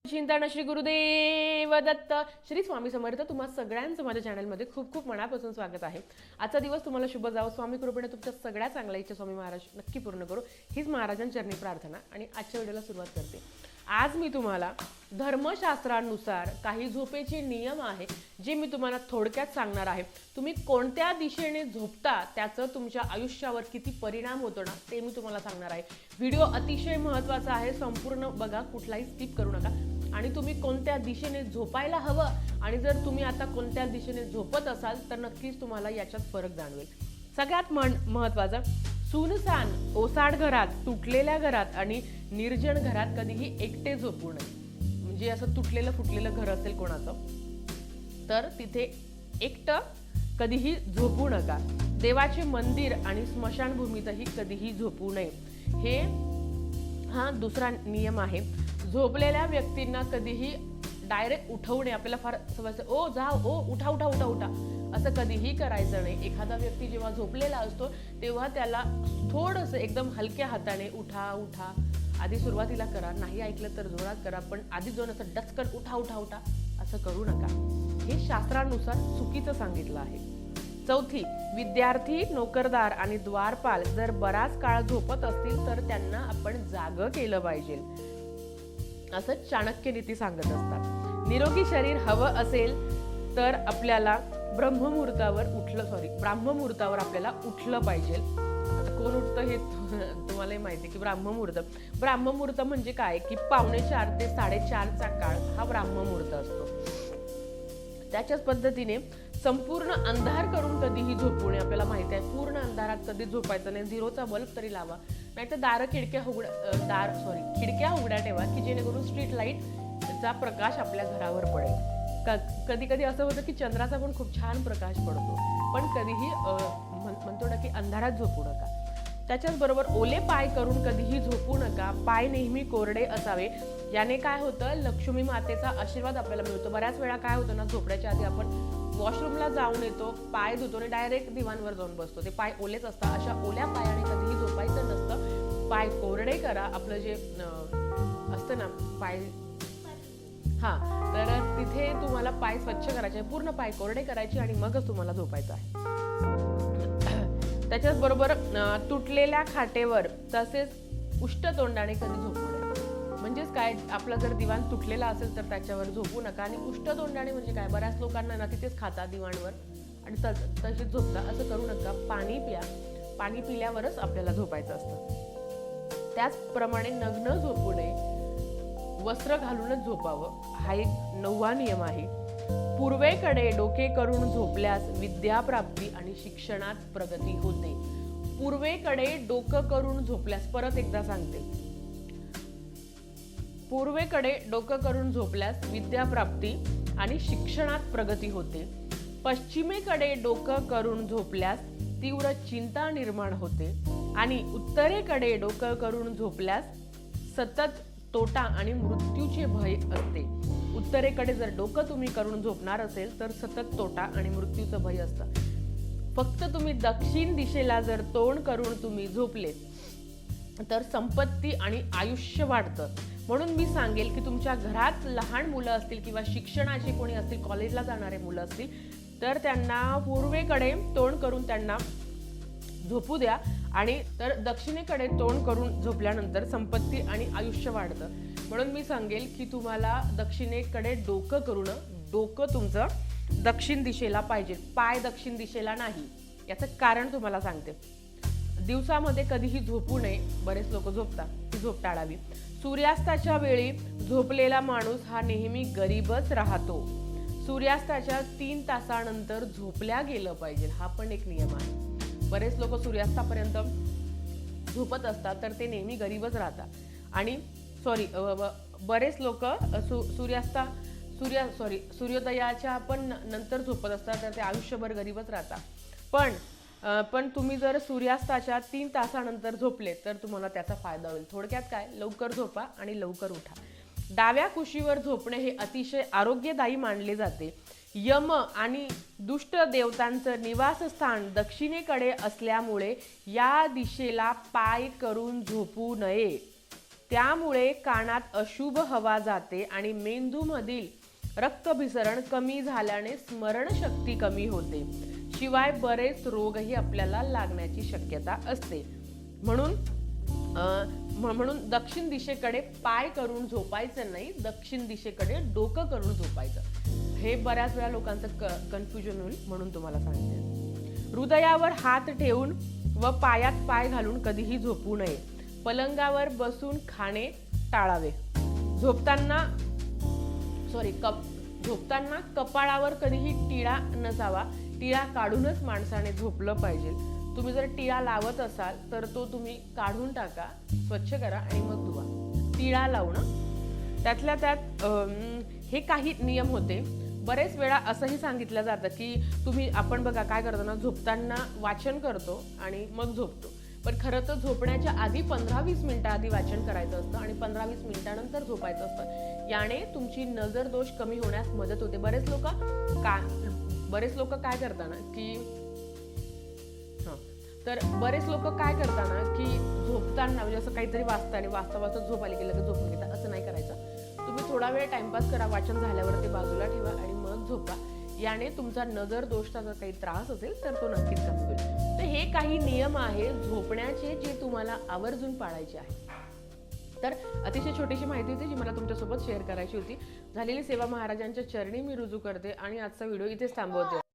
चिंतन श्री गुरुदेव दत्त. श्री स्वामी समर्थ. तुम्हा सगळ्यांचं माझ्या चॅनलमध्ये खूप खूप मनापासून स्वागत आहे. आजचा दिवस तुम्हाला शुभ जावो. स्वामी कृपेने तुमच्या सगळ्या चांगल्या इच्छा स्वामी महाराज नक्की पूर्ण करू हीच महाराजांचरणी प्रार्थना. आणि आजच्या व्हिडिओला सुरुवात करते. आज मी तुम्हाला धर्मशास्त्रानुसार काही झोपेचे नियम आहे जे मी तुम्हाला थोडक्यात सांगणार आहे. तुम्ही कोणत्या दिशेने झोपता त्याचं तुमच्या आयुष्यावर किती परिणाम होतो ना ते मी तुम्हाला सांगणार आहे. व्हिडिओ अतिशय महत्त्वाचा आहे. संपूर्ण बघा, कुठलाही स्किप करू नका. आणि तुम्ही कोणत्या दिशेने झोपायला हवं आणि जर तुम्ही आता कोणत्या दिशेने झोपत असाल तर नक्कीच तुम्हाला याच्यात फरक जाणवेल. सगळ्यात महत्त्वाचं, सुनसान ओसाड घरात, तुटलेल्या घरात आणि निर्जन घरात कधीही एकटे झोपू नये. म्हणजे असं तुटलेलं फुटलेलं घर असेल कोणाचं तर तिथे एकटं कधीही झोपू नका. देवाचे मंदिर आणि स्मशानभूमीतही कधीही झोपू नये. हा दुसरा नियम आहे. झोपलेल्या व्यक्तींना कधीही डायरेक्ट उठवणे. आपल्याला फार सवय, ओ जा, ओ उठा उठा उठा उठा असं कधीही करायचं नाही. एखादा व्यक्ती जेव्हा झोपलेला असतो तेव्हा त्याला थोडंसं एकदम हलक्या हाताने उठा उठा, आधी सुरुवातीला करा, नाही ऐकलं तर जोरात करा, पण आधी जाऊन असं डचकन उठा उठा उठा असं करू नका. हे शास्त्रानुसार चुकीचं सांगितलं आहे. चौथी, विद्यार्थी, नोकरदार आणि द्वारपाल जर बराच काळ झोपत असतील तर त्यांना आपण जागं केलं पाहिजे असं चाणक्य नीती सांगत असतात. निरोगी शरीर हवं असेल तर आपल्याला ब्राह्ममुहूर्तावर आपल्याला उठलं पाहिजे. आता कोण उठतं हे तुम्हालाही माहिती की ब्राह्ममुहूर्त म्हणजे काय की 3:45 ते 4:30चा काळ हा ब्राह्ममुहूर्त असतो. त्याच्याच पद्धतीने संपूर्ण अंधार करून कधीही झोपू नये. आपल्याला माहिती आहे पूर्ण अंधारात कधी झोपायचं नाही. 0चा बल्ब तरी लावा, नाहीतर खिडक्या उघड्या ठेवा की जेणेकरून स्ट्रीट लाईटचा प्रकाश आपल्या घरावर पडेल. कधी कधी असं होतं की चंद्राचा पण खूप छान प्रकाश पडतो, पण कधीही म्हणतो ना की अंधारात झोपू नका. त्याच्याच बरोबर ओले पाय करून कधीही झोपू नका. पाय नेहमी कोरडे असावे. याने काय होतं, लक्ष्मी मातेचा आशीर्वाद आपल्याला मिळतो. बऱ्याच वेळा काय होतं ना, झोपण्याच्या आधी आपण वॉशरूमला जाऊन येतो, पाय धुतो आणि डायरेक्ट दिवाणवर जाऊन बसतो. ते पाय ओलेच असतात. अशा ओल्या पायाने कधीही झोपायचं नसतं. पाय कोरडे करा. आपलं जे असतं ना पाय, तर तिथे तुम्हाला पाय स्वच्छ करायचे, पूर्ण पाय कोरडे करायचे आणि मगच तुम्हाला झोपायचं आहे. त्याच्याच बरोबर तुटलेल्या खाटेवर तसेच उष्टतोंडाने कधी झोपू नये. म्हणजेच काय, आपलं जर दिवाण तुटलेला असेल तर त्याच्यावर झोपू नका. आणि उष्टतोंडाने म्हणजे काय, बऱ्याच लोकांना ना तिथेच खाता दिवाणवर आणि तशीच झोपता. असं करू नका. पाणी प्या. पाणी पिल्यावरच आपल्याला झोपायचं असतं. त्याचप्रमाणे नग्न झोपू नये. वस्त्र घालूनच झोपावं. हा एक 9वा नियम आहे. पूर्वेकडे डोके करून झोपल्यास विद्याप्राप्ती आणि शिक्षणात प्रगती होते. पूर्वेकडे डोकं करून झोपल्यास, परत एकदा सांगते, पूर्वेकडे डोकं करून झोपल्यास विद्याप्राप्ती आणि शिक्षणात प्रगती होते. पश्चिमेकडे डोकं करून झोपल्यास तीव्र चिंता निर्माण होते. आणि उत्तरेकडे डोकं करून झोपल्यास सतत तोटा आणि मृत्यूचे भय असते. उत्तरेकडे जर डोकं तुम्ही करून झोपणार असेल तर सतत तोटा आणि मृत्यूचं भय असतं. फक्त तुम्ही दक्षिण दिशेला जर तोंड करून तुम्ही झोपले तर संपत्ती आणि आयुष्य वाढतं. म्हणून मी सांगेल की तुमच्या घरात लहान मुलं असतील किंवा शिक्षणाचे कोणी असतील, कॉलेजला जाणारे मुलं असतील तर त्यांना पूर्वेकडे तोंड करून त्यांना झोपू द्या. आणि तर दक्षिणेकडे तोंड करून झोपल्यानंतर संपत्ती आणि आयुष्य वाढतं. म्हणून मी सांगेल की तुम्हाला दक्षिणेकडे डोकं करून, डोकं तुमचं दक्षिण दिशेला पाहिजे, पाय दक्षिण दिशेला नाही. याचं कारण तुम्हाला सांगते. दिवसामध्ये कधीही झोपू नये. बरेच लोक झोपतात, ती झोप टाळावी. सूर्यास्ताच्या वेळी झोपलेला माणूस हा नेहमी गरीबच राहतो. सूर्यास्ताच्या 3 तासानंतर झोपल्या गेलं पाहिजे. हा पण एक नियम आहे. बरेच लोक सूर्यास्तापर्यंत झोपत असतात तर ते नेहमी गरीबच राहतात. आणि बरेच लोक सूर्योदयाच्या पण नंतर झोपत असतात तर ते आयुष्यभर गरीबच राहतात. पण तुम्ही जर सूर्यास्ताच्या 3 तासानंतर झोपले तर तुम्हाला त्याचा फायदा होईल. थोडक्यात काय, लवकर झोपा आणि लवकर उठा. डाव्या कुशीवर झोपणे हे अतिशय आरोग्यदायी मानले जाते. यम आणि दुष्ट देवतांचं निवासस्थान दक्षिणेकडे असल्यामुळे या दिशेला पाय करून झोपू नये. त्यामुळे कानात अशुभ हवा जाते आणि मेंदूमधील रक्तभिसरण कमी झाल्याने स्मरणशक्ती कमी होते. शिवाय बरेच रोगही आपल्याला लागण्याची शक्यता असते. म्हणून दक्षिण दिशेकडे पाय करून झोपायचं नाही, दक्षिण दिशेकडे डोकं करून झोपायचं. हे बऱ्याच वेळा लोकांचं कन्फ्युजन होईल म्हणून तुम्हाला सांगते. हृदयावर हात ठेवून व पायात पाय घालून कधीही झोपू नये. पलंगावर बसून खाणे टाळावे. झोपताना कपाळावर कधीही टिळा नसावा. टिळा काढूनच माणसाने झोपलं पाहिजे. तुम्ही जर टिळा लावत असाल तर तो तुम्ही काढून टाका, स्वच्छ करा आणि मग धुवा. टिळा लावणं त्यातल्या त्यात हे काही नियम होते. बरेच वेळा असंही सांगितलं जातं की आपण बघा काय करतो ना, झोपताना वाचन करतो आणि मग झोपतो. पण खरं तर झोपण्याच्या आधी 15-20 मिनिटं आधी वाचन करायचं असतं आणि 15-20 मिनिटानंतर झोपायचं असतं. याने तुमची नजर दोष कमी होण्यास मदत होते. बरेच लोक काय करतात ना की झोपताना म्हणजे असं काहीतरी वाचता आणि वाचता झोप आली की लगेच झोपून घेतात. असं नाही करायचं. तुम्ही थोडा वेळ टाइमपास करा, वाचन झाल्यावर ते बाजूला ठेवा आणि मग झोपा. याने तुमचा नजर दोषाचा जर काही त्रास असेल तर तो नक्कीच कमी होईल. तर हे काही नियम आहे झोपण्याचे जे तुम्हाला आवर्जून पाळायचे आहे. तर अतिशय छोटीशी माहिती होती जी मला तुमच्यासोबत शेअर करायची होती. झालेली सेवा महाराजांच्या चरणी मी रुजू करते आणि आजचा व्हिडिओ इथेच थांबवते.